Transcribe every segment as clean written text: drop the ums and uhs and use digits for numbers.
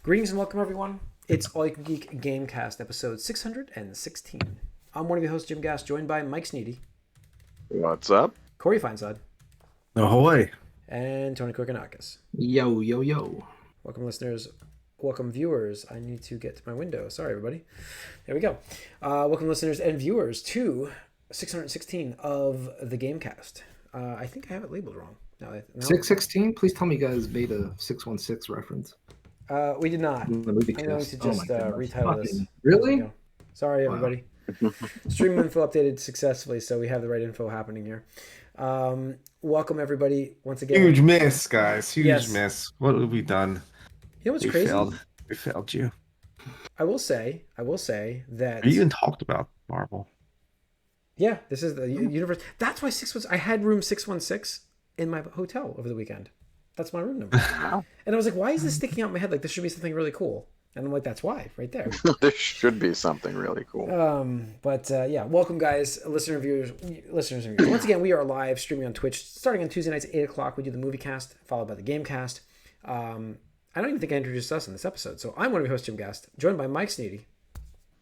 Greetings and welcome, everyone. It's All You Can Geek Gamecast, episode 616. I'm one of your hosts, Jim Gass, joined by Mike Sneedy. What's up? Corey Feinsod. Ahoy. And Tony Kokonakis. Yo, yo, yo. Welcome, listeners. Welcome, viewers. I need to get to my window. Sorry, everybody. There we go. Welcome, listeners and viewers, to 616 of the Gamecast. I think I have it labeled wrong. No, 616? Please tell me you guys made a 616 reference. We did not. I'm going to just retitle this. Really? Sorry, everybody. Wow. Stream info updated successfully, so we have the right info happening here. Welcome, everybody, once again. Huge miss, guys. Huge miss. What have we done? You know what's crazy? We failed you. I will say that... You even talked about Marvel. Yeah, this is the universe. That's why I had room 616 in my hotel over the weekend. That's my room number. And I was like, why is this sticking out in my head? Like, this should be something really cool. And I'm like, that's why, right there. There should be something really cool. Yeah, welcome, guys, listeners and viewers. Once again, we are live streaming on Twitch, starting on Tuesday nights at 8 o'clock. We do the movie cast, followed by the Gamecast. I don't even think I introduced us in this episode. So I'm one of your hosts, Jim Gast, joined by Mike Sneedy.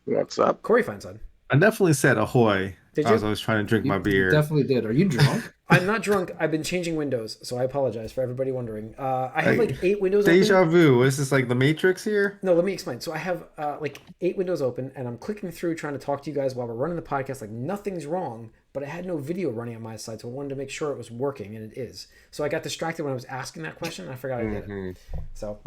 What's up? Corey Feinsod. I definitely said ahoy. Did you? As I was trying to drink my beer. Definitely did. Are you drunk? I'm not drunk. I've been changing windows, so I apologize for everybody wondering. I have like 8 windows Deja open. vu. Is this like the Matrix here? No, let me explain. So I have like 8 windows open, and I'm clicking through trying to talk to you guys while we're running the podcast. Like nothing's wrong, but I had no video running on my side, so I wanted to make sure it was working, and it is. So I got distracted when I was asking that question, and I forgot I did it. So,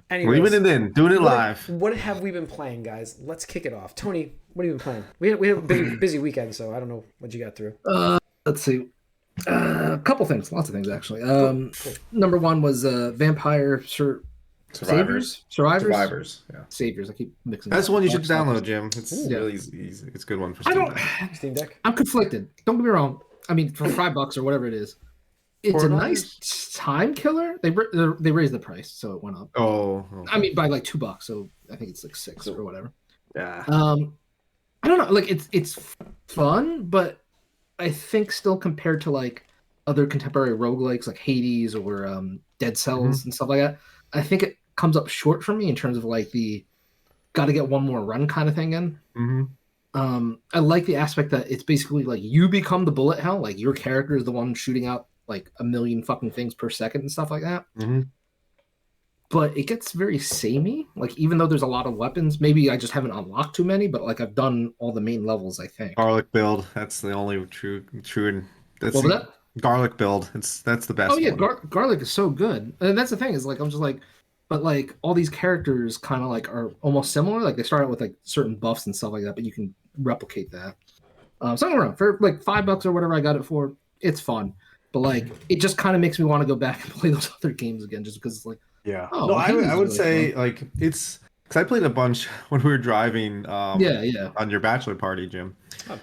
anyways, leaving it in, doing it live. What have we been playing, guys? Let's kick it off. Tony, what have you been playing? We had a busy weekend, so I don't know what you got through. Let's see. A couple things. Lots of things, actually. Cool. Number one was Vampire Survivors. Saviors. Yeah. Saviors. I keep mixing. That's one you should download, Jim. It's really easy. It's a good one for Steam Deck. I'm conflicted. Don't get me wrong. I mean, for $5 or whatever it is, it's a nice time killer. They raised the price, so it went up. Oh. I mean, by like $2, so I think it's like $6 or whatever. Yeah. I don't know. Like it's fun, but I think still compared to like other contemporary roguelikes like Hades or Dead Cells and stuff like that, I think it comes up short for me in terms of like the got to get one more run kind of thing in. I like the aspect that it's basically like you become the bullet hell, like your character is the one shooting out like a million fucking things per second and stuff like that. But it gets very samey. Like even though there's a lot of weapons, maybe I just haven't unlocked too many. But like I've done all the main levels, I think. Garlic build. That's the only true. That's what was that? Garlic build. That's the best. Oh yeah, one. Garlic is so good. And that's the thing is like I'm just like, but like all these characters kind of like are almost similar. Like they start out with like certain buffs and stuff like that, but you can replicate that. So I don't know, for like $5 or whatever I got it for, it's fun. But like it just kind of makes me want to go back and play those other games again, just because it's like. Yeah. Oh, no, I would really say fun. like it's because I played a bunch when we were driving. On your bachelor party, Jim,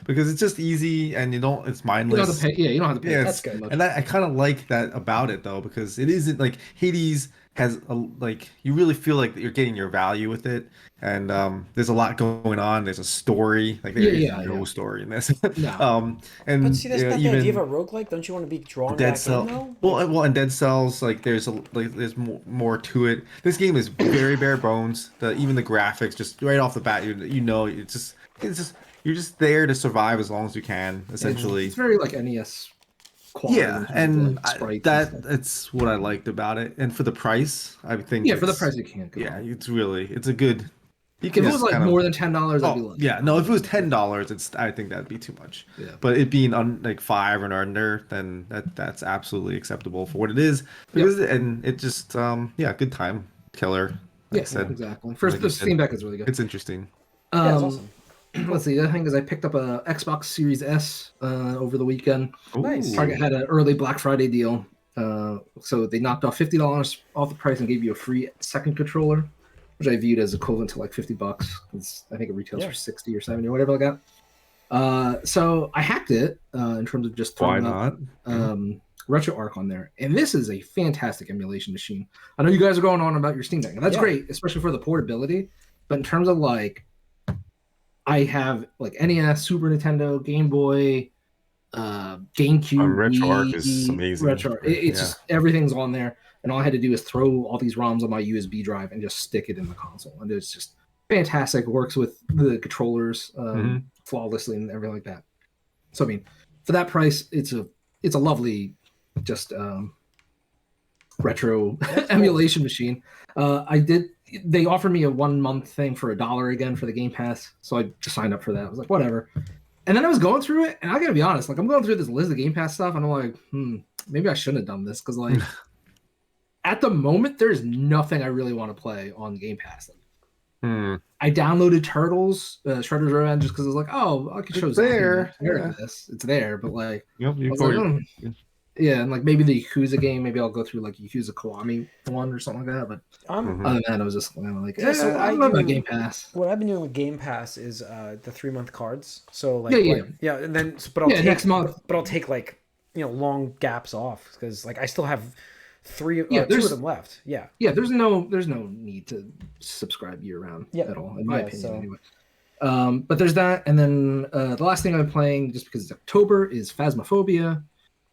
because it's just easy and you don't. It's mindless. You don't have to pay. Yeah, you don't have to pay. Yeah, That's good. And I kind of like that about it though, because it isn't like Hades has like you really feel like you're getting your value with it, and there's a lot going on. There's a story, like there's no story in this. No. And but see, that's not the idea of a roguelike. Don't you want to be drawn back in though? Well, in Dead Cells, like there's more to it. This game is very bare bones. Even the graphics, just right off the bat, you know, it's just you're just there to survive as long as you can, essentially. It's very like NES. Yeah, and that's what I liked about it. And for the price, I think for the price you can't go. Yeah, it's a good. If it was like more than $10, I'd be like. Yeah, no, if it was $10, I think that'd be too much. Yeah. But it being like $5 and under, then that's absolutely acceptable for what it is. Because and it just good time killer. Like I said. Exactly. First, the Steam Deck is really good. It's interesting. Yeah, it's awesome. Let's see. The other thing is I picked up a Xbox Series S over the weekend. Nice. Target had an early Black Friday deal. So they knocked off $50 off the price and gave you a free second controller, which I viewed as equivalent to like $50. I think it retails for 60 or 70 or whatever I got. So I hacked it in terms of just throwing RetroArch on there. And this is a fantastic emulation machine. I know you guys are going on about your Steam Deck, and that's great, especially for the portability. But in terms of like, I have like NES, Super Nintendo, Game Boy, GameCube, RetroArch is Wii, amazing. Retro. It's Yeah. just everything's on there, and all I had to do is throw all these ROMs on my USB drive and just stick it in the console, and it's just fantastic. It works with the controllers flawlessly and everything like that. So I mean, for that price, it's a lovely just retro emulation machine. They offered me a 1 month thing for $1 again for the Game Pass, so I just signed up for that. I was like, whatever. And then I was going through it, and I gotta be honest, like I'm going through this list of Game Pass stuff, and I'm like, maybe I shouldn't have done this because like at the moment there's nothing I really want to play on Game Pass. I downloaded Turtles, Shredder's Revenge, just because I was like, oh, I could show there. This. It's there, but like, Yep, yeah, and like maybe the Yakuza game, maybe I'll go through like Yakuza Kiwami one or something like that. But other than that, I was just like, so I love Game Pass. What I've been doing with Game Pass is the 3-month cards. So like and then next month. But I'll take like long gaps off because like I still have two of them left. Yeah. Yeah, there's no need to subscribe year round at all, in my opinion. Anyway. But there's that, and then the last thing I'm playing, just because it's October, is Phasmaphobia.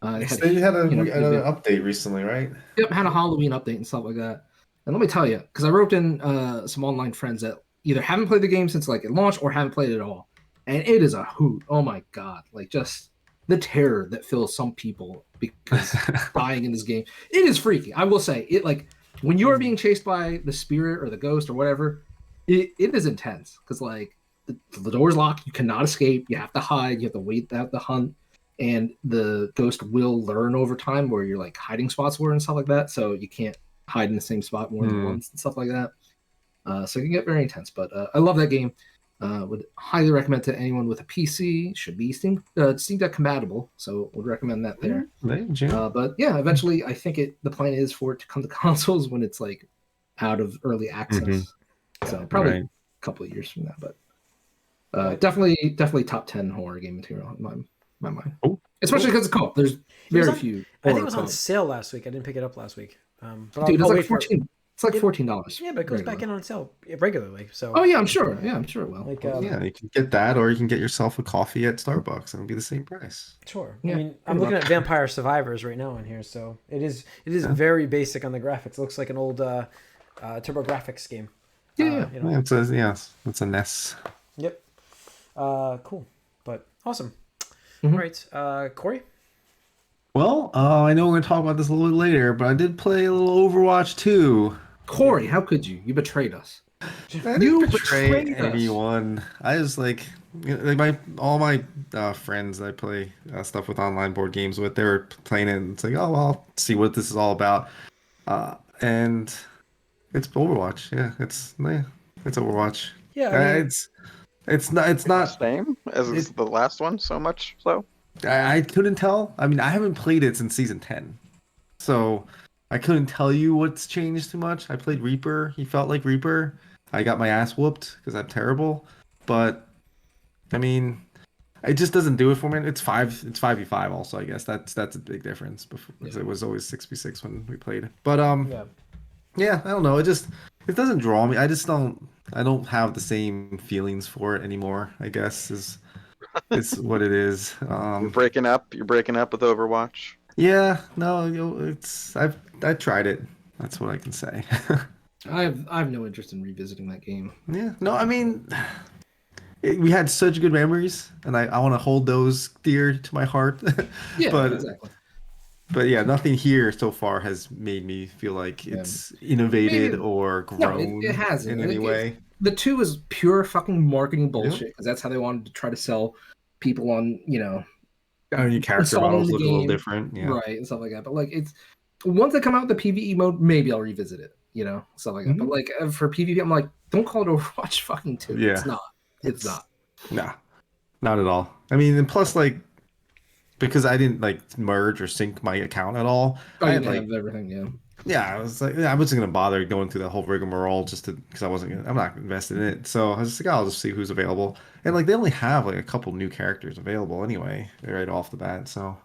They had an update recently, right? Yep, had a Halloween update and stuff like that. And let me tell you, because I roped in some online friends that either haven't played the game since like it launched or haven't played it at all, and it is a hoot. Oh my god, like just the terror that fills some people because dying in this game. It is freaky. I will say it. Like when you are being chased by the spirit or the ghost or whatever, it is intense because like the door's locked. You cannot escape. You have to hide. You have to wait out the hunt. And the ghost will learn over time where your like hiding spots were and stuff like that. So you can't hide in the same spot more than once and stuff like that. So it can get very intense. But I love that game. Would highly recommend to anyone with a PC. Should be Steam Deck compatible. So would recommend that there. But yeah, eventually I think the plan is for it to come to consoles when it's like out of early access. So probably a couple of years from that. But definitely top 10 horror game material in my mind. Especially because it's co-op. There's very few. I think it was on sale last week. I didn't pick it up last week. But dude, it's like $14. It's like $14. Yeah, but it goes back in on sale regularly. So. Oh yeah, I'm sure. Yeah, I'm sure it will. Like, you can get that, or you can get yourself a coffee at Starbucks, and it'll be the same price. Sure. Yeah, I mean, I'm looking at Vampire Survivors right now in here, so it is very basic on the graphics. It looks like an old TurboGrafx game. Yeah, it's a NES. Yep. Cool, but awesome. All right, Corey. Well, I know we're going to talk about this a little bit later, but I did play a little Overwatch 2. Corey, how could you? You betrayed us. You betrayed anyone. I just like all my friends I play stuff with online board games with. They were playing it, and it's like, oh, well, I'll see what this is all about. And it's Overwatch. Yeah, it's Overwatch. Yeah, I mean, it's not the same as the last one. So much so. I couldn't tell. I mean, I haven't played it since season 10, so I couldn't tell you what's changed too much. I played Reaper. He felt like Reaper. I got my ass whooped because I'm terrible. But I mean, it just doesn't do it for me. It's 5v5 also. I guess that's a big difference because it was always 6v6 when we played. But yeah, I don't know. It doesn't draw me. I don't have the same feelings for it anymore. I guess it's what it is. You're breaking up with Overwatch. Yeah, no, I tried it. That's what I can say. I have no interest in revisiting that game. Yeah, no, I mean, we had such good memories, and I want to hold those dear to my heart. Yeah, exactly. But yeah, nothing here so far has made me feel like it's innovated or grown it hasn't. in any way. The 2 is pure fucking marketing bullshit because that's how they wanted to try to sell people on, your character models look a little different, right, and stuff like that. But like, it's once they come out with the PvE mode, maybe I'll revisit it, stuff like that. But like for PvP, I'm like, don't call it Overwatch fucking 2. Yeah. It's not. Nah, not at all. I mean, and plus like because I didn't like merge or sync my account at all. I had have everything, Yeah, I was like, I wasn't gonna bother going through that whole rigmarole because I'm not invested in it. So I was just like, I'll just see who's available. And like they only have like a couple new characters available anyway, right off the bat. So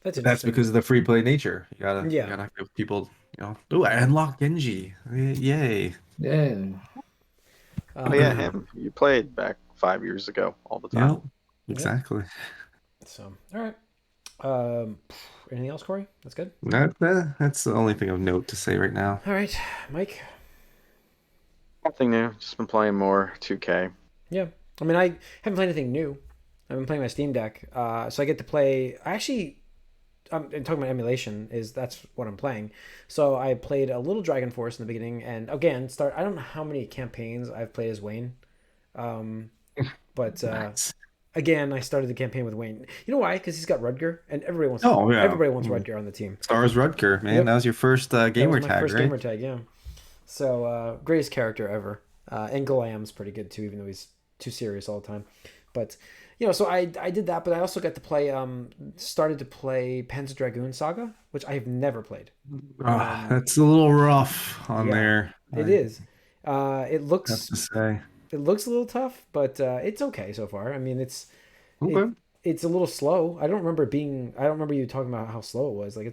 that's because of the free play nature. You gotta give people, oh, I unlocked Genji. Yay. Yeah. Him. You played back 5 years ago all the time. Yeah, exactly. So, all right. Um, Anything else, Corey? That's good. That's the only thing of note to say right now. All right, Mike. Nothing new. Just been playing more 2K. Yeah, I mean, I haven't played anything new. I've been playing my Steam Deck, so I get to play. I'm talking about emulation. That's what I'm playing. So I played a little Dragon Force in the beginning, and again, I don't know how many campaigns I've played as Wayne, but Nice. again, I started the campaign with Wayne. You know why? Because he's got Rudger, and Oh yeah. everybody wants Rudger on the team. Stars Rutger, man. Yep. That was your first That gamer was my tag, first right? gamer tag, yeah. So greatest character ever. And Galam's pretty good too, even though he's too serious all the time. But so I did that, but I also got to play started to play Panzer Dragoon Saga, which I have never played. That's a little rough on Yeah, there. It I is. It have looks to say. it looks a little tough, but it's okay so far. I mean, Okay. it's a little slow. I don't remember you talking about how slow it was. Like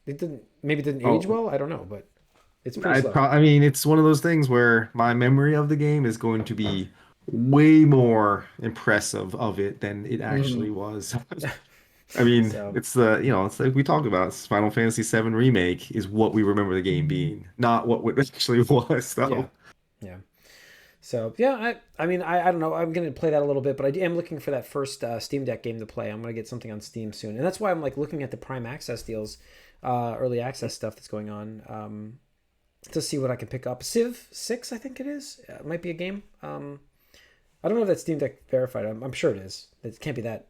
it didn't age well. I don't know, but it's pretty slow. I mean, it's one of those things where my memory of the game is going to be way more impressive of it than it actually was. I mean, So- it's it's like we talked about. Final Fantasy VII Remake is what we remember the game being, not what it actually was. So, Yeah. So yeah, I mean I don't know. I'm gonna play that a little bit, but I am looking for that first Steam Deck game to play. I'm gonna get something on Steam soon, and that's why I'm like looking at the Prime Access deals, early access stuff that's going on, to see what I can pick up. Civ 6, I think it is. It might be a game. I don't know if that's Steam Deck verified. I'm sure it is. It can't be that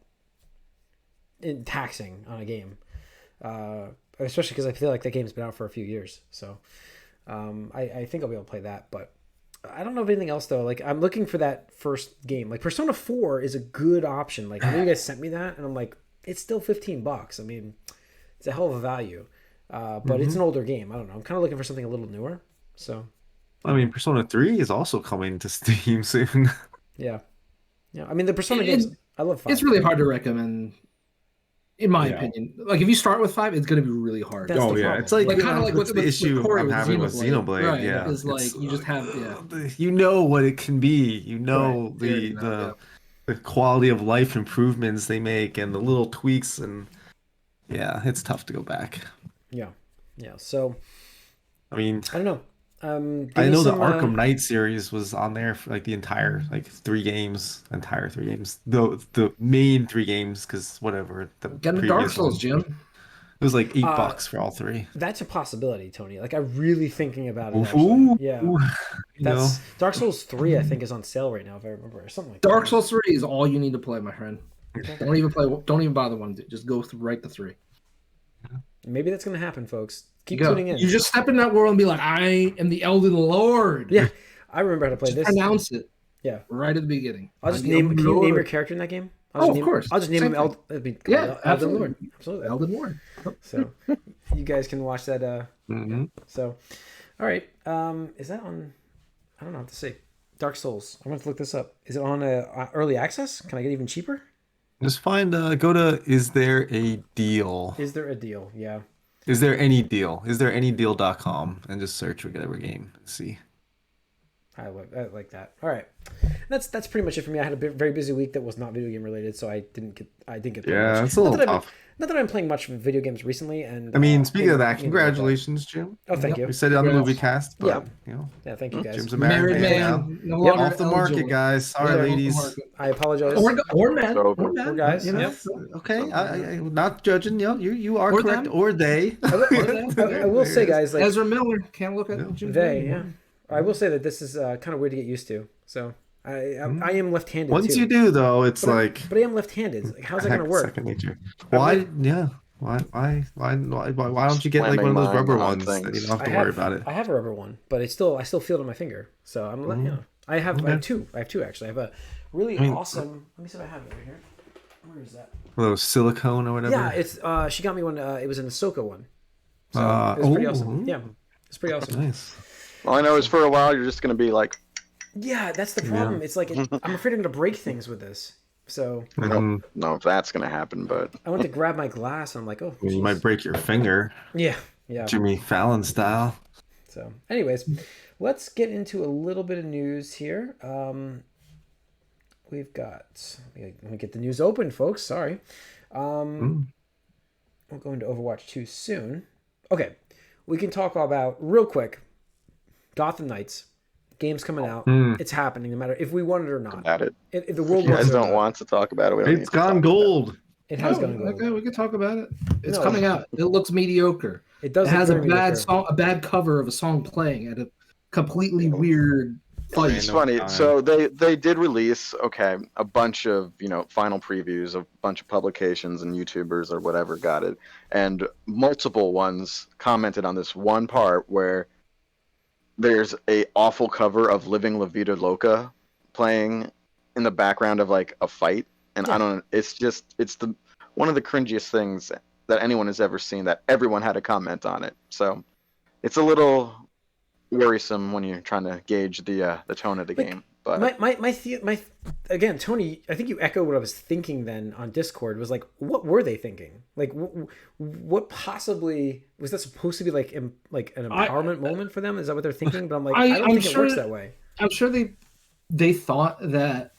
taxing on a game, especially because I feel like that game's been out for a few years. So I think I'll be able to play that, but I don't know of anything else though. Like I'm looking for that first game. Like Persona 4 is a good option. Like I know you guys sent me that, and I'm like, it's still $15. I mean, it's a hell of a value, but it's an older game. I don't know. I'm kind of looking for something a little newer. So I mean, Persona 3 is also coming to Steam soon. yeah. I mean the Persona games. I love 5. It's really hard to recommend, in my opinion. Like if you start with 5, it's going to be really hard. That's the problem. It's like kind of like that's with the issue Corey I'm with having with Xenoblade. Right, Yeah, is like you just have you know what it can be. You know Right. the quality of life improvements they make and the little tweaks, and yeah, it's tough to go back. Yeah. So I mean, I don't know. I know the Arkham Knight series was on there for like the entire entire 3 games. The main 3 games, because whatever the Get into previous Dark Souls, one, Jim. it was like $8 for all 3. That's a possibility, Tony. Like I'm really thinking about it. Ooh, Actually. Yeah. you know. That's Dark Souls 3. I think is on sale right now, if I remember, or something like Dark that. Souls 3 is all you need to play, my friend. Don't even bother one. Just go right to 3. Maybe that's gonna happen, folks. Keep Go. tuning in. You just step in that world and be like, I am the Elden Lord. Yeah, I remember how to play Just this. pronounce it. Yeah. Right at the beginning. I'll just I'm the name. Elden Can you name Lord. your character in that game? Of course. I'll just name Same him thing. Elden Yeah, absolutely. Lord. Absolutely. Elden Lord. So you guys can watch that. Mhm. So, all right. Is that on? I don't know what to say. Dark Souls. I'm going to look this up. Is it on early access? Can I get even cheaper? Just go to Is There a Deal? Is there a deal? Yeah. Is there any deal? Is there any deal.com and just search whatever game and see. I like that. All right, that's pretty much it for me. I had a very busy week that was not video game related, so I didn't get played Yeah, much. it's a little tough. Not that I'm playing much video games recently, and I mean, speaking of that, maybe congratulations, Jim. Oh, thank you. We said it on the Congrats. movie cast, but Yeah. Yeah, thank you guys. Jim's a married man now. No Yep. longer Off the market, eligible. guys. Sorry, Yeah, ladies. off the market. I apologize. Or men. So- Or men. Or guys, You know? yep. Okay, I'm not judging. You are Or correct. them. Or they. I will say, guys, like Ezra Miller can't look at Jim. they, yeah. I will say that this is kind of weird to get used to. So I am left-handed Once too. you do, though, it's But like I am left-handed. Like, how's that going to work? second nature. Why? Yeah. Why don't you get like one of those rubber ones that you don't have to worry about it? I have a rubber one, but I still feel it on my finger. So I'm you know, I have two. I have two actually. I have a really awesome. Let me see if I have it right here. Where is that? Those silicone or whatever. Yeah, it's she got me one. It was an Ahsoka one. So it was pretty awesome. Yeah, it's pretty awesome. Nice. All I know is for a while you're just gonna be like, Yeah, that's the problem. It's like I'm afraid I'm gonna break things with this. So I don't know if that's gonna happen, but I went to grab my glass, and I'm like, oh, You might break your finger, yeah. Jimmy Fallon style. So, anyways, let's get into a little bit of news here. we've got. Let me get the news open, folks. Sorry. We'll go into Overwatch 2 soon. Okay, we can talk about real quick. Gotham Knights. Game's coming out. It's happening, no matter if we want it or not. About it. If the world If you wants guys it or don't not. want to talk about it, we don't need It's to talk gone about it. gold. It has Oh, gone gold. okay, we can talk about it. It's No. coming out. It looks mediocre. It does. It has a look very bad mediocre. song, a bad cover of a song playing at a completely weird fight. It's funny. So they did release a bunch of final previews, a bunch of publications and YouTubers or whatever got it, and multiple ones commented on this one part where there's a awful cover of "Living La Vida Loca" playing in the background of like a fight, and I don't. It's the one of the cringiest things that anyone has ever seen. That everyone had a comment on it, so it's a little worrisome when you're trying to gauge the tone of the game. But again, Tony, I think you echoed what I was thinking then on Discord. Was like, what were they thinking? Like, what possibly was that supposed to be like an empowerment moment for them? Is that what they're thinking? But I'm like, I don't think it works that way. I'm sure they thought that.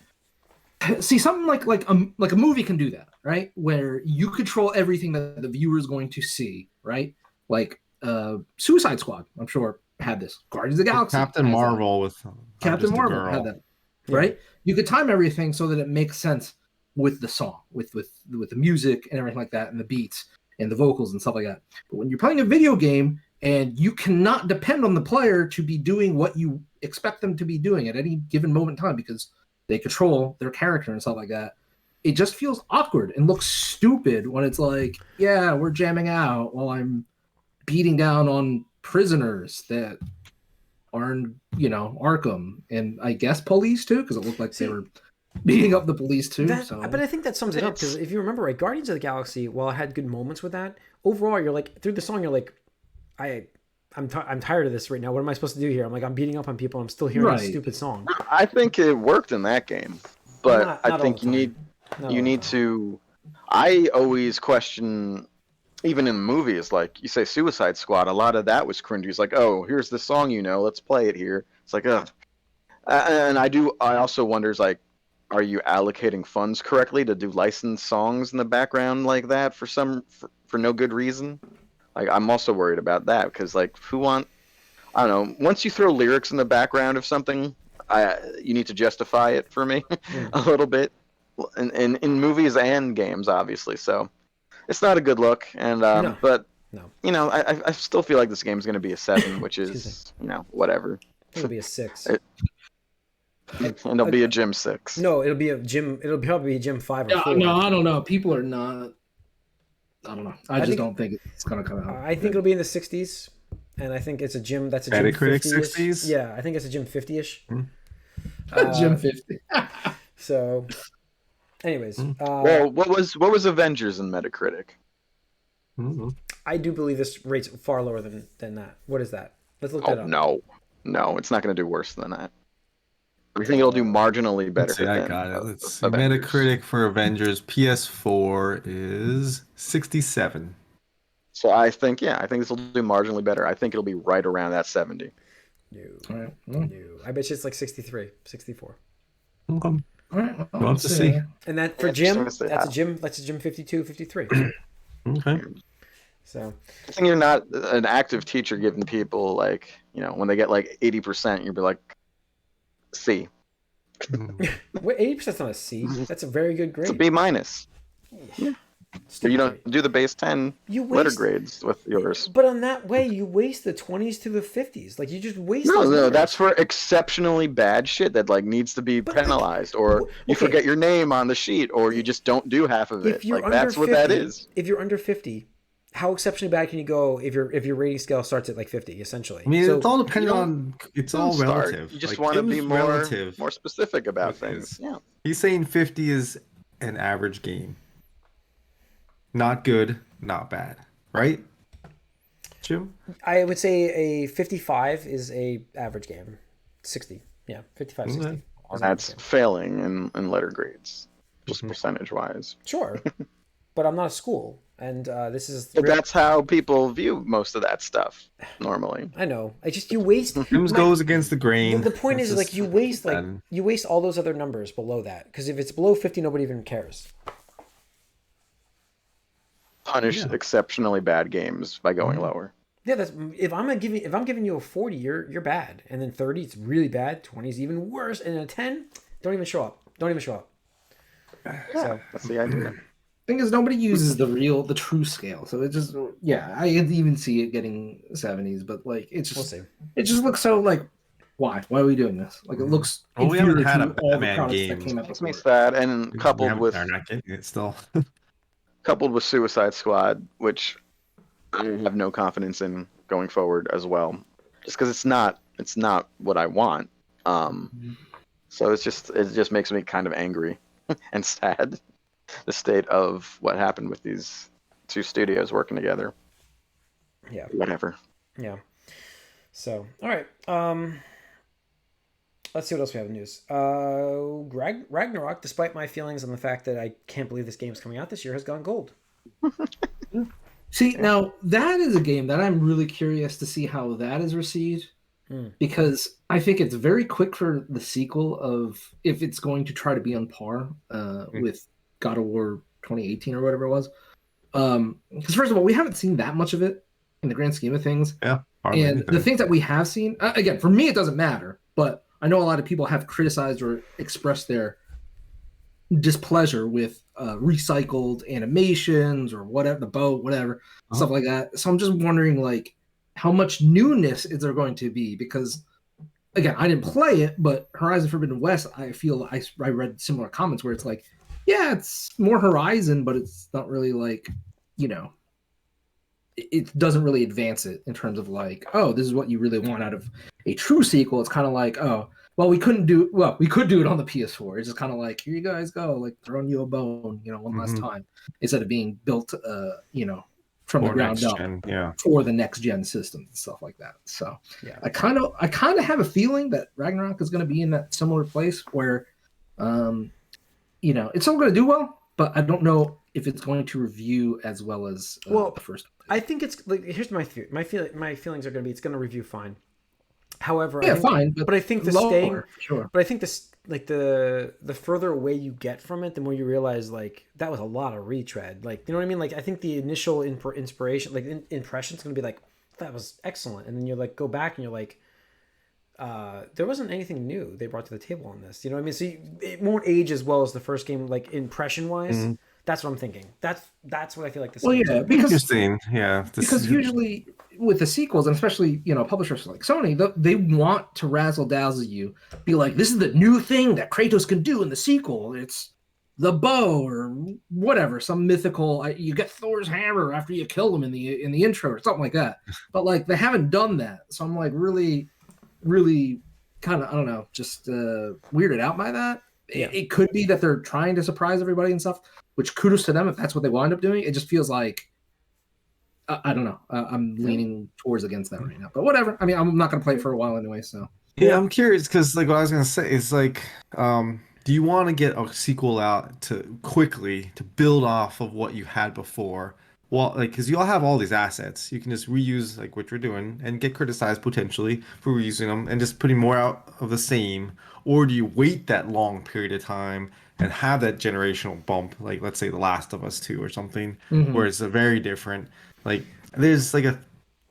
See, something like a movie can do that, right? Where you control everything that the viewer is going to see, right? Like Suicide Squad, I'm sure had this. Guardians of the Galaxy, Captain Marvel with Captain Marvel had that, right? You could time everything so that it makes sense with the song, with the music and everything like that, and the beats and the vocals and stuff like that. But when you're playing a video game and you cannot depend on the player to be doing what you expect them to be doing at any given moment in time because they control their character and stuff like that, it just feels awkward and looks stupid when it's like, yeah, we're jamming out while I'm beating down on prisoners that aren't, Arkham, and I guess police too, because it looked like they were beating up the police too. But I think that sums it up, because if you remember right, Guardians of the Galaxy, while it had good moments with that, overall you're like, through the song you're like, I'm tired of this right now. What am I supposed to do here? I'm like, I'm beating up on people. I'm still hearing a stupid song. I think it worked in that game, but Not I think you need to. I always question, even in movies, like you say Suicide Squad, a lot of that was cringy. It's like, oh, here's the song, let's play it here. It's like, ugh. And I also wonder, like, are you allocating funds correctly to do licensed songs in the background like that for no good reason? Like, I'm also worried about that, because like, I don't know, once you throw lyrics in the background of something, you need to justify it for me a little bit, in movies and games, obviously. So it's not a good look, and but I still feel like this game is going to be a 7, which is whatever. It'll be a 6. And it'll be a Gym 6. No, it'll be a Gym. It'll probably be a Gym 5 or 4. No, I don't know. People are not. I don't know. I don't think it's gonna come out. I think it'll be in the 60s, and I think it's a Gym. That's a Gym Metacritic 50-ish. 60s. Yeah, I think it's a Gym 50-ish. Gym 50. So, anyways, well, what was Avengers in Metacritic? I do believe this rate's far lower than that. What is that? Let's look that up. No, it's not going to do worse than that. We think it'll do marginally better. I got it. Let's see. Metacritic for Avengers PS4 is 67. So I think this will do marginally better. I think it'll be right around that 70. No. I bet you it's like 63, 64. Okay. All right, well, We'll have to see. And that for Gym, that's a Gym 52, 53. Okay. So I think you're not an active teacher giving people, like, when they get like 80%, you'll be like, C. Wait, 80%'s not a C. That's a very good grade. It's a B minus. Yeah. So you don't do the base 10 letter grades with yours. But on that way, you waste the 20s to the 50s. Like, you just waste. No, that's for exceptionally bad shit that like needs to be penalized, or you forget your name on the sheet, or you just don't do half of it. Like, that's what that is. If you're under 50, how exceptionally bad can you go if your rating scale starts at like 50, essentially? I mean, it's all depending on. It's all relative. You just want to be more specific about things. Yeah. He's saying 50 is an average game. Not good, not bad, right? Jim? I would say a 55 is a average game. 60, yeah, 55, 60. Well, that's failing in letter grades, just percentage wise. Sure, but I'm not a school, and this is. But that's how people view most of that stuff normally. I know. I just you waste. Sims goes against the grain. The point is, like, you waste bad. you waste all those other numbers below that, because if it's below 50, nobody even cares. Punish exceptionally bad games by going lower. Yeah, that's if I'm giving you a 40, you're bad, and then 30, it's really bad. 20 is even worse, and a 10, don't even show up. Don't even show up. So That's the idea. Thing is, nobody uses the true scale, so it just I even see it getting 70s, but like it's just we'll see. it just looks so like why are we doing this? Like it looks Well, we haven't inferior had to a all the Batman products game. that came out Makes before. me sad, and coupled with They're not getting it still. coupled with Suicide Squad, which I have no confidence in going forward as well, just because it's not what I want. So it just makes me kind of angry and sad. The state of what happened with these two studios working together. Yeah. Whatever. Yeah. So, all right. Let's see what else we have in news. Ragnarok, despite my feelings on the fact that I can't believe this game's coming out this year, has gone gold. See, now that is a game that I'm really curious to see how that is received, because I think it's very quick for the sequel of if it's going to try to be on par with God of War 2018 or whatever it was. Because first of all, we haven't seen that much of it in the grand scheme of things. Yeah. And the things that we have seen, again, for me, it doesn't matter. But I know a lot of people have criticized or expressed their displeasure with recycled animations or whatever, the boat, whatever, stuff like that. So I'm just wondering, like, how much newness is there going to be? Because, again, I didn't play it, but Horizon Forbidden West, I feel I read similar comments where it's like, yeah, it's more Horizon, but it's not really like, it doesn't really advance it in terms of like, oh, this is what you really want out of a true sequel. It's kind of like, oh, well, we could do it on the PS4. It's just kind of like, here you guys go, like throwing you a bone, one last time, instead of being built, from the ground up for the next gen systems and stuff like that. So yeah, I kind of have a feeling that Ragnarok is going to be in that similar place where, it's still going to do well, but I don't know if it's going to review as well as the first. I think it's like, here's my feelings are going to be, it's going to review fine. However, fine, but I think sure. But I think this, like, the further away you get from it, the more you realize, like, that was a lot of retread. Like, you know what I mean? Like, I think the initial inspiration, like, impression's going to be like, that was excellent, and then you like go back and you're like, there wasn't anything new they brought to the table on this. You know what I mean? So it won't age as well as the first game, like impression wise. That's what I'm thinking. That's what I feel like this. Well, yeah, because interesting. Yeah, because usually with the sequels, and especially publishers like Sony, they want to razzle dazzle you, be like, this is the new thing that Kratos can do in the sequel. It's the bow or whatever, some mythical. You get Thor's hammer after you kill him in the intro or something like that. But like they haven't done that, so I'm like really kind of, I don't know, just weirded out by that. Yeah. It could be that they're trying to surprise everybody and stuff, which kudos to them if that's what they wind up doing. It just feels like, I don't know. I'm leaning towards against that right now, but whatever. I mean, I'm not going to play it for a while anyway, so. Yeah, I'm curious because like what I was going to say is like, do you want to get a sequel out to quickly to build off of what you had before? Well, like, because you all have all these assets, you can just reuse like what you're doing and get criticized potentially for reusing them and just putting more out of the same. Or do you wait that long period of time and have that generational bump, like let's say The Last of Us 2 or something, where it's a very different, like there's like a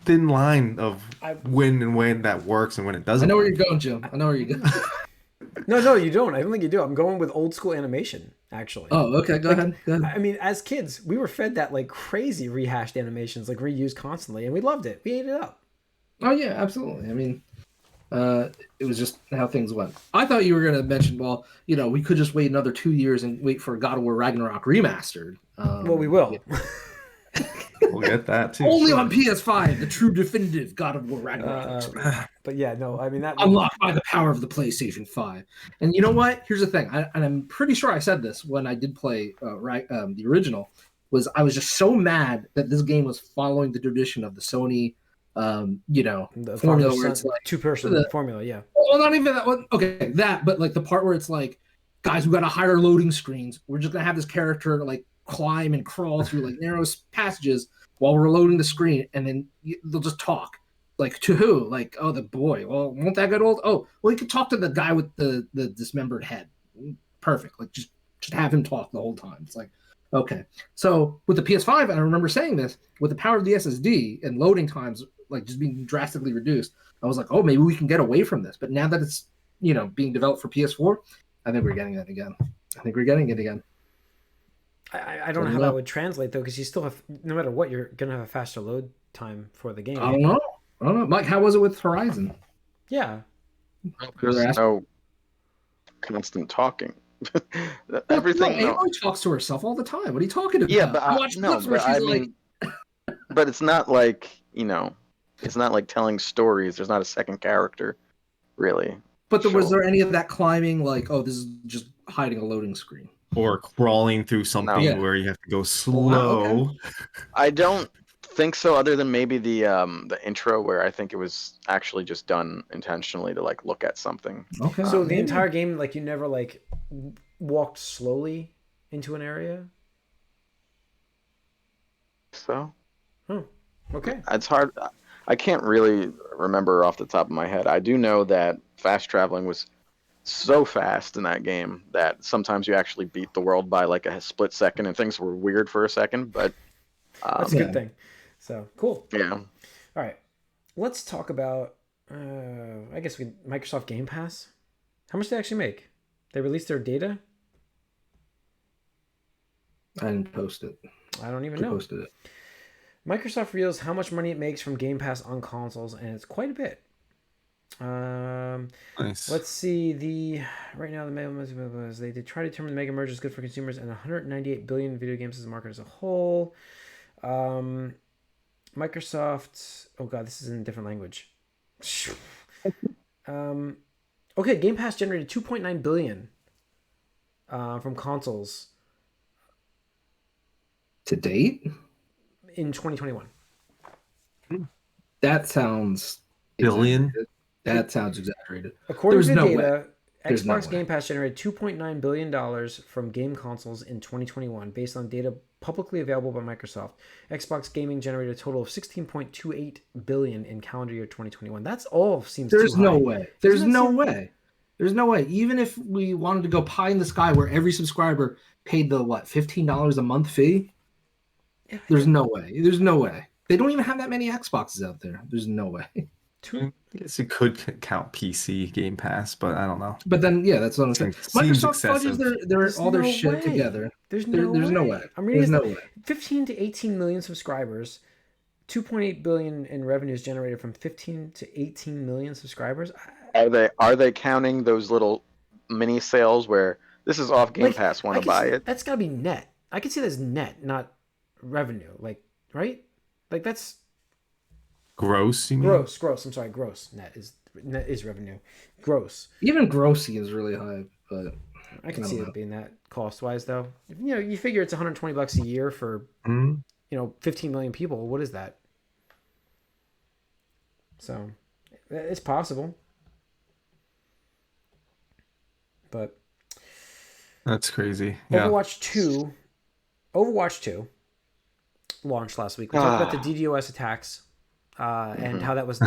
thin line of when that works and when it doesn't. I know where you're going, Jim. I know where you're going. No, you don't. I don't think you do. I'm going with old school animation, actually. Oh, okay. Go ahead. I mean, as kids, we were fed that like crazy rehashed animations, like reused constantly, and we loved it. We ate it up. Oh yeah, absolutely. I mean, it was just how things went. I thought you were going to mention, well, we could just wait another 2 years and wait for God of War Ragnarok remastered. Well, we will. Yeah. We'll get that too. Only on PS5, the true definitive God of War Ragnarok. But yeah, no, I mean that unlocked by the power of the PlayStation 5. And you know what? Here's the thing, and I'm pretty sure I said this when I did play the original. Was I was just so mad that this game was following the tradition of the Sony, the formula where it's like two-person formula, yeah. Well, not even that one. Okay, that, but like the part where it's like, guys, we got to hire loading screens. We're just gonna have this character like climb and crawl through like narrow passages while we're loading the screen, and then they'll just talk. Like, to who? Like, oh, the boy. Well, won't that get old? Oh, well, you could talk to the guy with the dismembered head. Perfect. Like, just have him talk the whole time. It's like, okay. So with the PS5, and I remember saying this, with the power of the SSD and loading times like just being drastically reduced, I was like, oh, maybe we can get away from this. But now that it's, you know, being developed for PS4, I think we're getting that again. I think we're getting it again. I don't know how that would translate though, because you still have, no matter what, you're gonna have a faster load time for the game. I don't know. Mike, how was it with Horizon? Yeah. There's no constant talking. Everything. No, Aloy talks to herself all the time. What are you talking about? Yeah, but I watch clips where she's like. But it's not like, you know, it's not like telling stories. There's not a second character, really. But was there any of that climbing? Like, oh, this is just hiding a loading screen, or crawling through something where you have to go slow. Okay. I don't think so, other than maybe the intro where I think it was actually just done intentionally to like look at something. Okay. So the entire game, like, you never like walked slowly into an area. So. Okay. It's hard. I can't really remember off the top of my head. I do know that fast traveling was so fast in that game that sometimes you actually beat the world by like a split second, and things were weird for a second, but that's a good thing. So cool. Yeah. All right. Let's talk about I guess Microsoft Game Pass. How much did they actually make? They released their data? I didn't post it. I don't even know. Posted it. Microsoft reveals how much money it makes from Game Pass on consoles, and it's quite a bit. Nice. Let's see. Right now the they try to determine the mega merge is good for consumers and 198 billion video games as a market as a whole. Microsoft. Oh god, this is in a different language. Okay, Game Pass generated 2.9 billion from consoles to date in 2021. That sounds billion. Exaggerated. That sounds exaggerated. According to data, Xbox Game Pass generated $2.9 billion from game consoles in 2021, based on data publicly available by Microsoft. Xbox Gaming generated a total of $16.28 billion in calendar year 2021. That's all seems There's too high. No way. There's no way. There's no way. Even if we wanted to go pie in the sky where every subscriber paid the $15 a month fee, there's no way. There's no way. They don't even have that many Xboxes out there. There's no way. I guess it could count PC Game Pass, but I don't know. But then, yeah, that's what I'm saying. Microsoft fudges all their shit together. There's no way. I'm reading there's no way. 15 to 18 million subscribers, 2.8 billion in revenues generated from 15 to 18 million subscribers. Are they counting those little mini sales where this is off Game Pass, want to buy it? That's got to be net. I can see that as net, not revenue. Like, right? Like, that's gross. You mean? Gross. I'm sorry, gross. Net is revenue. Gross. Even grossy is really high, but I can see it being that cost wise though. You know, you figure it's $120 a year for 15 million people. What is that? So it's possible, but that's crazy. Yeah. Overwatch 2 launched last week. We talked about the DDoS attacks and how that was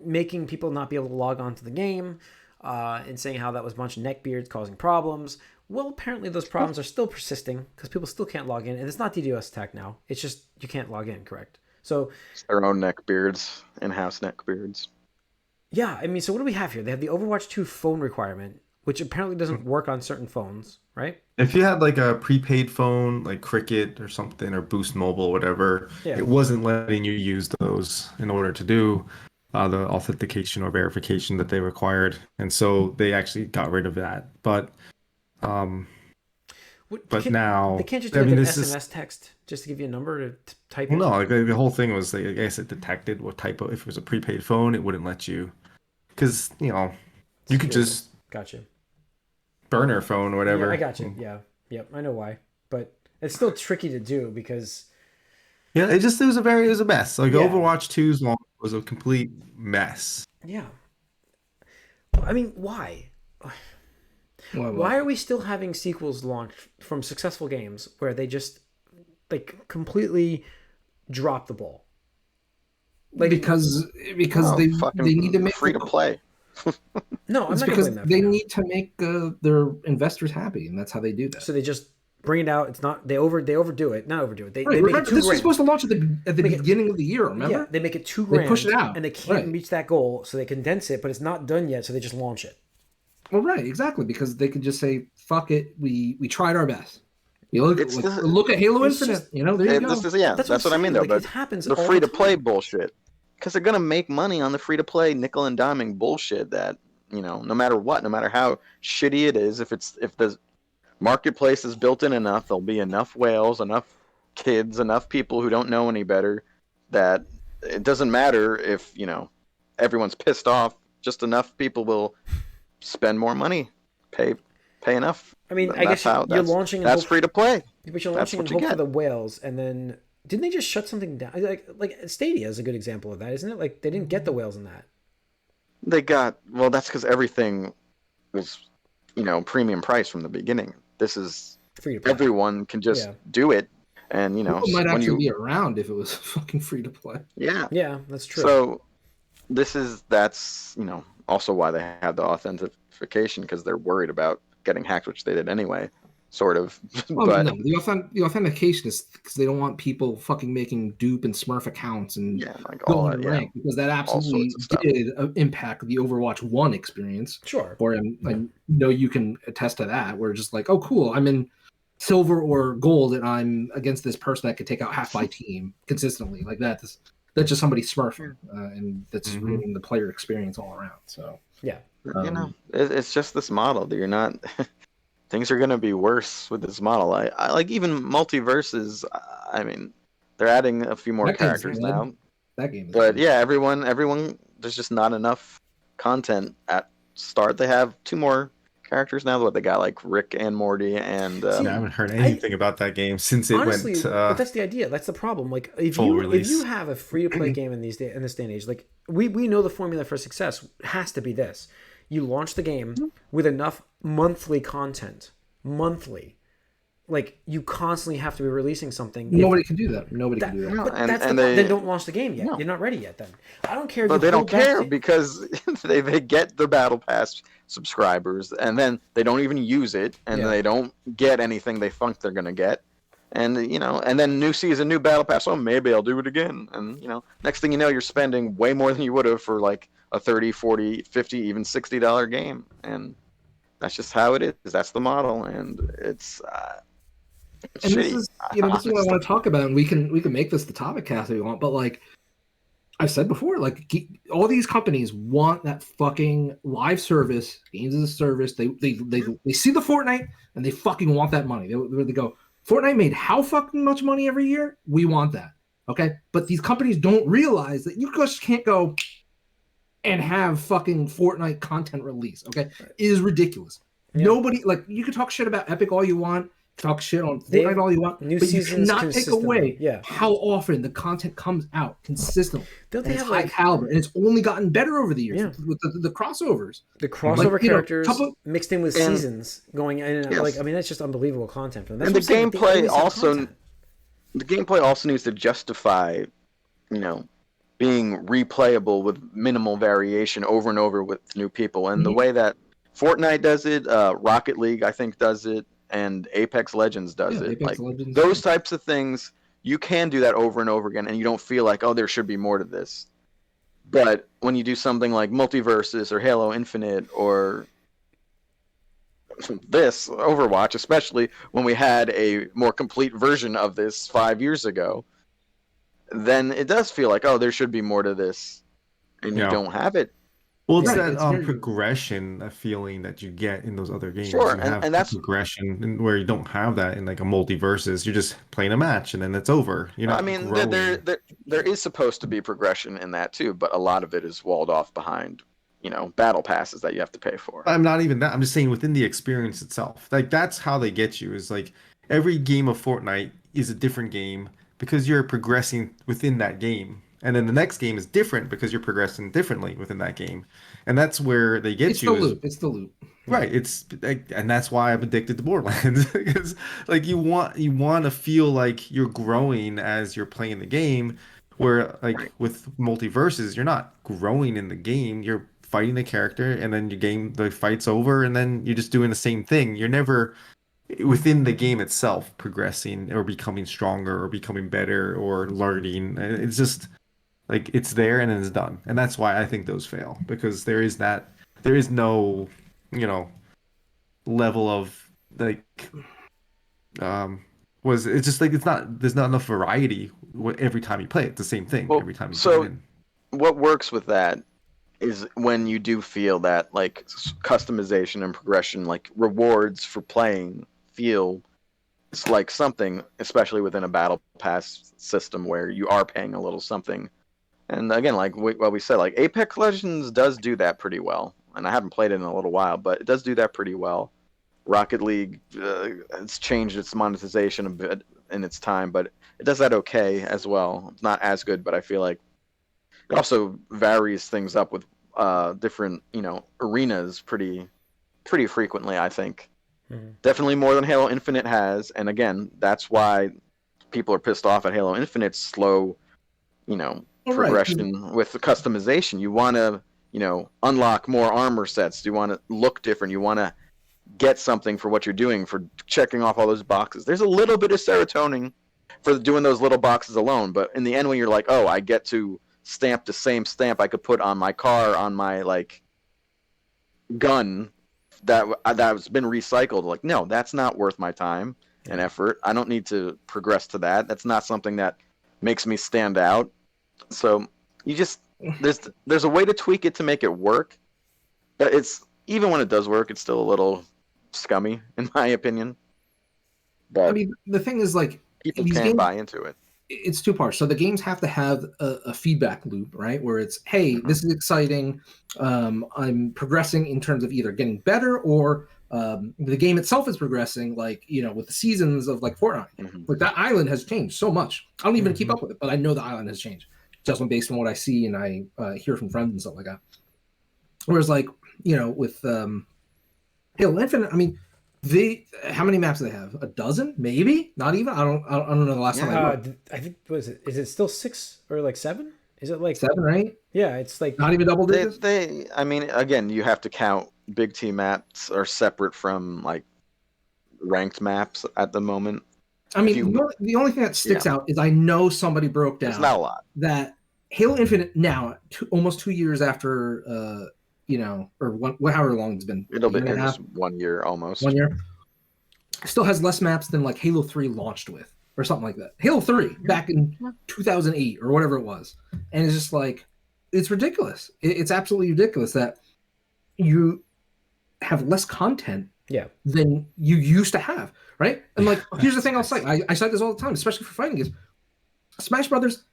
making people not be able to log on to the game, and saying how that was a bunch of neckbeards causing problems. Well, apparently those problems are still persisting because people still can't log in, and it's not DDoS attack now. It's just you can't log in, correct? So it's their own neckbeards, in-house neckbeards. Yeah, I mean, so what do we have here? They have the Overwatch 2 phone requirement, which apparently doesn't work on certain phones, right? If you had like a prepaid phone, like Cricket or something, or Boost Mobile, whatever, it wasn't letting you use those in order to do the authentication or verification that they required, and so they actually got rid of that. But now they can't just do an SMS text just to give you a number to type in. No, like the whole thing was, I guess it detected what type of, if it was a prepaid phone, it wouldn't let you, because you could just burner phone or whatever. Yeah, I got you. Yeah, yep, I know why, but it's still tricky to do because. Yeah, it was a mess. Like Overwatch 2's launch was a complete mess. Yeah. I mean, why? Why are we still having sequels launched from successful games where they just like completely dropped the ball. Like because they need to make free to play. No, I'm it's not because gonna blame that. They need to make their investors happy, and that's how they do that. So they just bring it out. It's not they overdo it. Not overdo it. They make remember, it $2,000. This was supposed to launch at the beginning of the year. Remember? Yeah, they make it $2,000. They push it out, and they can't reach that goal, so they condense it. But it's not done yet, so they just launch it. Well, right, exactly, because they could just say, "Fuck it, we tried our best." You look at Halo Infinite. Just, there you go. That's what I mean, though. Like, but it happens. The free to play bullshit, because they're gonna make money on the free to play nickel and diming bullshit. That no matter what, no matter how shitty it is, if the marketplace is built in enough, there'll be enough whales, enough kids, enough people who don't know any better, that it doesn't matter if everyone's pissed off. Just enough people will spend more money, pay enough. I mean, I guess you're launching. That's free to play. But you're launching in hope for the whales, and then didn't they just shut something down? Like Stadia is a good example of that, isn't it? Like they didn't get the whales in that. They got that's because everything was premium price from the beginning. This is free to play. Everyone can just do it, and people might actually be around if it was fucking free to play. Yeah, that's true. So that's also why they have the authentication, because they're worried about getting hacked, which they did anyway, sort of. But no, the authentication is because they don't want people fucking making dupe and Smurf accounts and going to rank, because that absolutely did impact the Overwatch 1 experience. Sure. Or I know you can attest to that, where just like, oh cool, I'm in silver or gold and I'm against this person that could take out half my team consistently. Like that's just somebody smurfing, and that's ruining the player experience all around. So yeah. It's just this model that you're not. Things are going to be worse with this model. I like even multiverses. I mean, they're adding a few more characters now. That game, but yeah, everyone. There's just not enough content at start. They have 2 more characters now. What they got, like Rick and Morty, and I haven't heard anything about that game since it honestly, went. But that's the idea. That's the problem. Like if you have a free to play game in this day and age, like we know the formula for success has to be this. You launch the game with enough monthly content. Like you constantly have to be releasing something. Nobody can do that. Nobody can do that. But that's the problem. Then don't launch the game yet. No. You're not ready yet. Then I don't care. But they don't care because they get the Battle Pass subscribers, and then they don't even use it, and they don't get anything they think they're gonna get. And and then new season, new Battle Pass. Oh, maybe I'll do it again. And next thing you know, you're spending way more than you would have for like a $30, $40, $50, even $60 game, and that's just how it is. That's the model, and it's and this is this is what I want to talk about, and we can make this the topic cast if you want. But like I've said before, like all these companies want that fucking live service, games as a service. They see the Fortnite and they fucking want that money. They go, Fortnite made how fucking much money every year? We want that. Okay, but these companies don't realize that you just can't go and have fucking Fortnite content release. Okay, it is ridiculous. Yeah. Nobody, like, you can talk shit about Epic all you want, talk shit on Fortnite all you want, but you cannot take away how often the content comes out consistently. It's high caliber, and it's only gotten better over the years with the crossovers. The crossover characters mixed in with seasons going in and out. Like, I mean, that's just unbelievable content for them. And the gameplay also needs to justify, being replayable with minimal variation over and over with new people. And the way that Fortnite does it, Rocket League, I think, does it, and Apex Legends does it. Like those types of things, you can do that over and over again, and you don't feel like, oh, there should be more to this. But when you do something like Multiverses or Halo Infinite or this, Overwatch, especially when we had a more complete version of this 5 years ago, then it does feel like, oh, there should be more to this, and you don't have it. Well, it's that progression, that feeling that you get in those other games. Sure, and that's progression where you don't have that in like a multiverses. You're just playing a match and then it's over. I mean, there is supposed to be progression in that too, but a lot of it is walled off behind, battle passes that you have to pay for. I'm not even that. I'm just saying within the experience itself. Like that's how they get you. Is like every game of Fortnite is a different game, because you're progressing within that game, and then the next game is different because you're progressing differently within that game, and that's where they get It's you. the loop. It's the loop. Right. It's like, and that's why I'm addicted to Borderlands because like you want to feel like you're growing as you're playing the game, where like with multiverses, you're not growing in the game. You're fighting the character, and then the fight's over, and then you're just doing the same thing. You're never within the game itself progressing or becoming stronger or becoming better or learning. It's just like it's there and then it's done. And that's why I think those fail because there is no, level of like was it's just like there's not enough variety every time you play it. It's the same thing every time you play it in. What works with that is when you do feel that like customization and progression, like rewards for playing, feel it's like something, especially within a battle pass system where you are paying a little something. And again, like what we said, like Apex Legends does do that pretty well. And I haven't played it in a little while, but it does do that pretty well. Rocket League has changed its monetization a bit in its time, but it does that okay as well. It's not as good, but I feel like it also varies things up with different, arenas pretty frequently, I think. Mm-hmm. Definitely more than Halo Infinite has, and again, that's why people are pissed off at Halo Infinite's slow, progression with the customization. You want to, unlock more armor sets. You want to look different. You want to get something for what you're doing, for checking off all those boxes. There's a little bit of serotonin for doing those little boxes alone, but in the end, when you're like, oh, I get to stamp the same stamp I could put on my car, on my like gun that's been recycled. Like, no, that's not worth my time and effort. I don't need to progress to that. That's not something that makes me stand out. So you just there's a way to tweak it to make it work. But it's even when it does work, it's still a little scummy in my opinion. But I mean, the thing is, like, people can't buy into it. It's two parts. So the games have to have a feedback loop, right? Where it's, hey, this is exciting. I'm progressing in terms of either getting better or the game itself is progressing, like, with the seasons of like Fortnite. Mm-hmm. Like that island has changed so much. I don't even keep up with it, but I know the island has changed just based on what I see and I hear from friends and stuff like that. Whereas like, with Halo Infinite, I mean, how many maps do they have? A dozen, maybe? Not even. I don't know the last time I looked. I think is it still 6 or like 7? Is it like 7 or 8? Yeah, it's like not even double digits. I mean, again, you have to count big team maps are separate from like ranked maps at the moment. I mean, the only thing that sticks out is I know somebody broke down. It's not a lot. That Halo Infinite now, almost 2 years after. Or however long it's been. It'll be 1 year almost. 1 year. Still has less maps than like Halo 3 launched with, or something like that. Halo 3 back in 2008 or whatever it was, and it's just like, it's ridiculous. It's absolutely ridiculous that you have less content than you used to have, right? And like, here's the thing I'll say. I say this all the time, especially for fighting games. Smash Brothers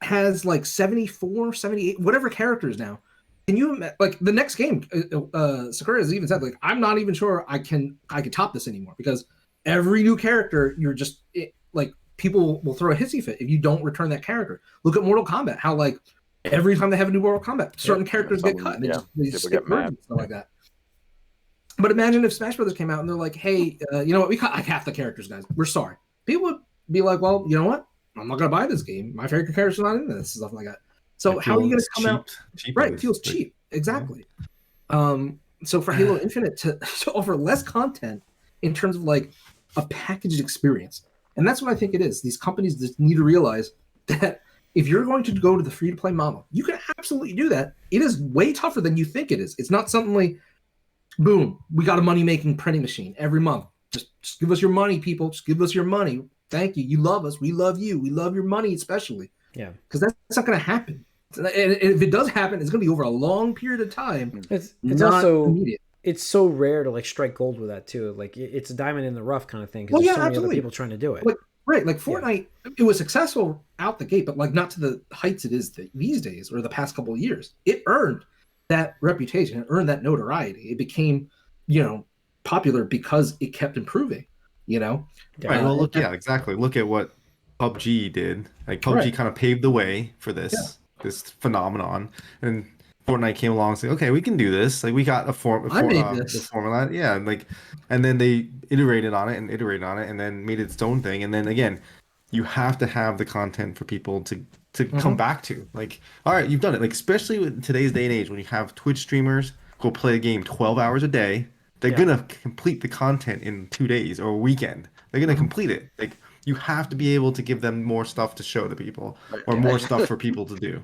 has like 74, 78, whatever characters now. Can you imagine, like the next game? Sakura has even said, like, I'm not even sure I can top this anymore because every new character, you're just like, people will throw a hissy fit if you don't return that character. Look at Mortal Kombat, how like every time they have a new Mortal Kombat, certain characters get cut and they just get mad and stuff like that. But imagine if Smash Brothers came out and they're like, hey, you know what? We cut half the characters, guys. We're sorry. People would be like, well, you know what? I'm not gonna buy this game. My favorite character's not in this, stuff like that. So how are you going to come out? Right, it feels cheap. Exactly. So for Halo Infinite to offer less content in terms of like a packaged experience, and that's what I think it is. These companies just need to realize that if you're going to go to the free-to-play model, you can absolutely do that. It is way tougher than you think it is. It's not something like, boom, we got a money-making printing machine every month. Just give us your money, people. Just give us your money. Thank you. You love us. We love you. We love your money especially. Yeah, because that's not going to happen. And if it does happen, it's going to be over a long period of time. It's also immediate. It's so rare to like strike gold with that too. Like it's a diamond in the rough kind of thing because there's so many other people trying to do it. Like Fortnite, it was successful out the gate, but like not to the heights it is these days or the past couple of years. It earned that reputation, it earned that notoriety. It became, popular because it kept improving. Right. Well, exactly. Look at what PUBG did. Like PUBG Right. kind of paved the way for Yeah. this phenomenon, and Fortnite came along and said, "Okay, we can do this. Like we got I made the this. formula, yeah." And then they iterated on it and iterated on it, and then made it its own thing. And then again, you have to have the content for people to come Hmm. back to. Like, all right, you've done it. Like especially with today's day and age, when you have Twitch streamers go play a game 12 hours a day, they're Yeah. gonna complete the content in 2 days or a weekend. They're gonna Hmm. complete it. Like you have to be able to give them more stuff to show to people or more stuff for people to do.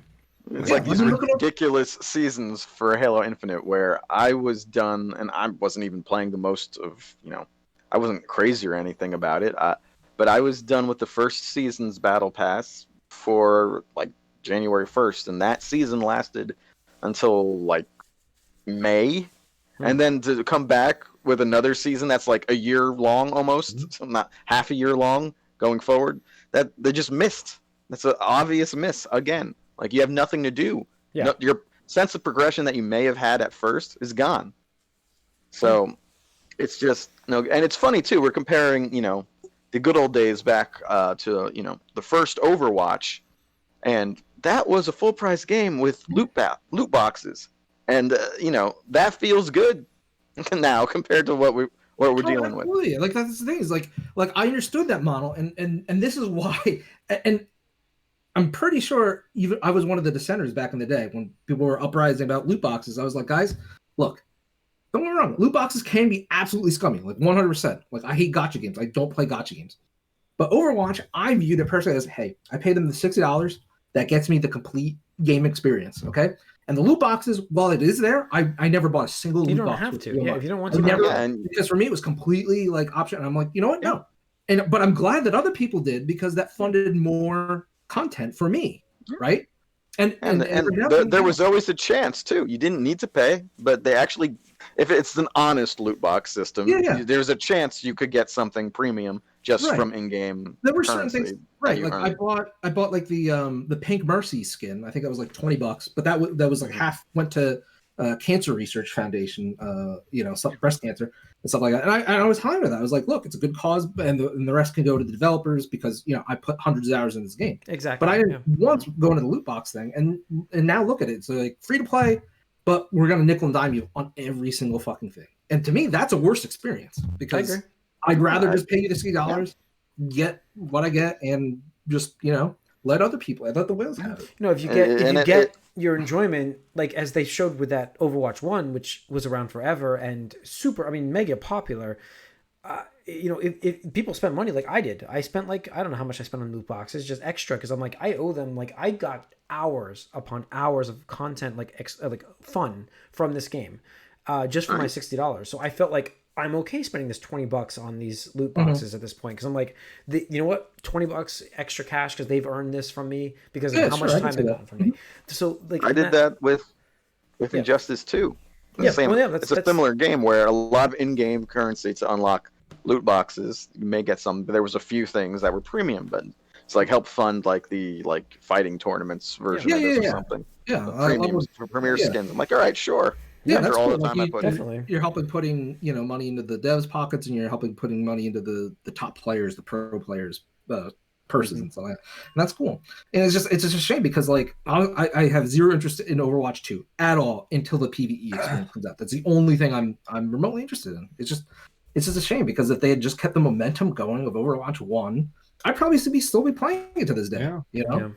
It's Like, Yeah. like I these mean, look at it. ridiculous seasons for Halo Infinite where I was done and I wasn't even playing the most of, I wasn't crazy or anything about it. But I was done with the first season's battle pass for like January 1st, and that season lasted until like May. And then to come back with another season that's like a year long almost, so not half a year long going forward, that they just missed. That's an obvious miss again. Like you have nothing to do. Yeah. No, your sense of progression that you may have had at first is gone. So it's just and it's funny too. We're comparing, the good old days back to the first Overwatch, and that was a full price game with loot boxes, and that feels good now compared to what we're dealing with. Absolutely. Like that's the thing is like I understood that model, and this is why. And I'm pretty sure even I was one of the dissenters back in the day when people were uprising about loot boxes. I was like, guys, look, don't get me wrong. Loot boxes can be absolutely scummy, like 100%. Like I hate gotcha games. I don't play gotcha games. But Overwatch, I viewed it personally as, hey, I paid them the $60 that gets me the complete game experience. Okay. And the loot boxes, while it is there, I never bought a single You loot don't box. have with to. Overwatch. Yeah, if you don't want I to, never, Yeah, and because for me it was completely like option. And I'm like, you know what? No. But I'm glad that other people did because that funded more content for me, right? And there was always a chance too. You didn't need to pay, but they actually, if it's an honest loot box system, Yeah. there's a chance you could get something premium just Right. from in-game There were currency certain things, that right? you Like earn. I bought like the Pink Mercy skin. I think that was like $20, but that was like half went to Cancer Research Foundation, some breast cancer and stuff like that. And I was high with that. I was like, look, it's a good cause, and the rest can go to the developers because I put hundreds of hours in this game. exactly. But I didn't once go into the loot box thing, and now look at it. So like free to play, but we're gonna nickel and dime you on every single fucking thing. And to me, that's a worse experience because agree. I'd rather just pay you the $60, get what I get, and just let other people, let the whales have it. If you get your enjoyment, like as they showed with that Overwatch 1, which was around forever and mega popular. If people spent money like I did, I spent like, I don't know how much I spent on loot boxes, just extra, because I'm like, I owe them. Like I got hours upon hours of content, like fun from this game, just for my $60. So I felt like I'm okay spending this $20 on these loot boxes at this point, because I'm like, you know what, $20 extra cash because they've earned this from me because of how much time they've gotten from me. So like I did that with Injustice 2. It's a similar game where a lot of in-game currency to unlock loot boxes. You may get some, but there was a few things that were premium, but it's like help fund like the fighting tournaments version of this or something. Yeah, premiums for premier skins. I'm like, all right, sure. Yeah, that's all cool. the time I put definitely. You're helping putting money into the devs' pockets, and you're helping putting money into the top players, the pro players' purses and stuff like that. And that's cool. And it's just a shame because like I have zero interest in Overwatch 2 at all until the PvE experience comes out. That's the only thing I'm remotely interested in. It's just a shame because if they had just kept the momentum going of Overwatch 1, I'd probably still be playing it to this day. Yeah.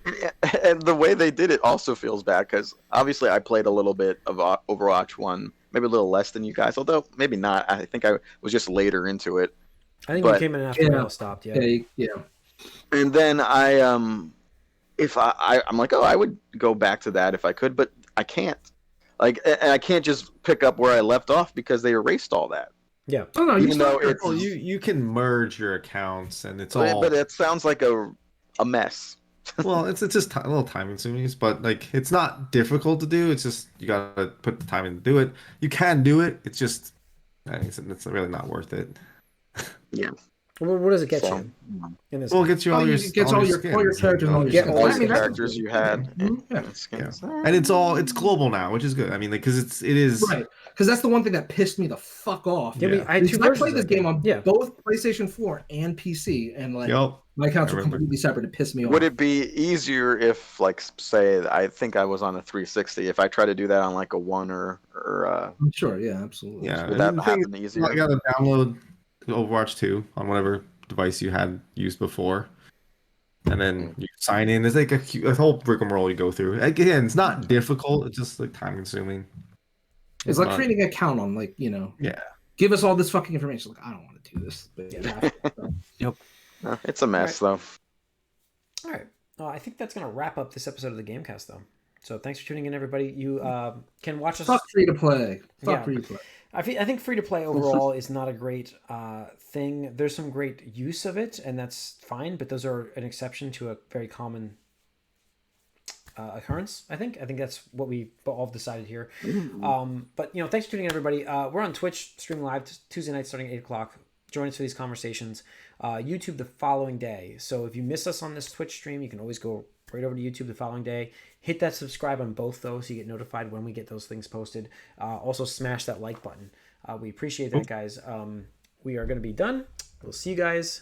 And the way they did it also feels bad because obviously I played a little bit of Overwatch 1, maybe a little less than you guys, although maybe not. I think I was just later into it. I think you came in after we all stopped. Yeah. And then I'm like, oh, I would go back to that if I could, but I can't. Like, and I can't just pick up where I left off because they erased all that. Yeah. Oh no, you can merge your accounts and it's all. But it sounds like a mess. Well, it's just a little time consuming, but like it's not difficult to do. It's just you gotta put the time in to do it. You can do it. It's just, I think it's really not worth it. Yeah. What does it get So, you in this? Well, it game? gets you all your it gets all your skins. characters and all your Yeah, skins. all all your your that's characters you had Yeah. and skins. And it's global now, which is good. I mean, like, because it is Right, because that's the one thing that pissed me the fuck off. Yeah, I had two Because I versions played of this that game on Yeah. both PlayStation 4 and PC, and like Yep. my accounts I were remember. completely separate. It pissed me Would off. it be easier if, like, say, I think I was on a 360, if I try to do that on like a one or I'm sure, yeah, absolutely. Yeah. would And that the thing happen is, easier? you gotta download Overwatch 2 on whatever device you had used before, and then you sign in. There's like a whole rigmarole you go through. Again, it's not difficult. It's just like time consuming. It's like creating an account on, like, Yeah. give us all this fucking information. Like, I don't want to do this, but you have to. So. Yep. It's a mess, though. All right. I think that's going to wrap up this episode of the Gamecast, though. So thanks for tuning in, everybody. You can watch us. Fuck free to play. Fuck Yeah. free to play. I think free to play overall is not a great thing. There's some great use of it, and that's fine. But those are an exception to a very common occurrence. I think that's what we all decided here. But thanks for tuning in, everybody. We're on Twitch, streaming live Tuesday night starting at 8:00. Join us for these conversations. YouTube the following day. So if you miss us on this Twitch stream, you can always go right over to YouTube the following day. Hit that subscribe on both those so you get notified when we get those things posted. Also smash that like button. We appreciate that, guys. We are going to be done. We'll see you guys.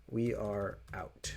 We are out.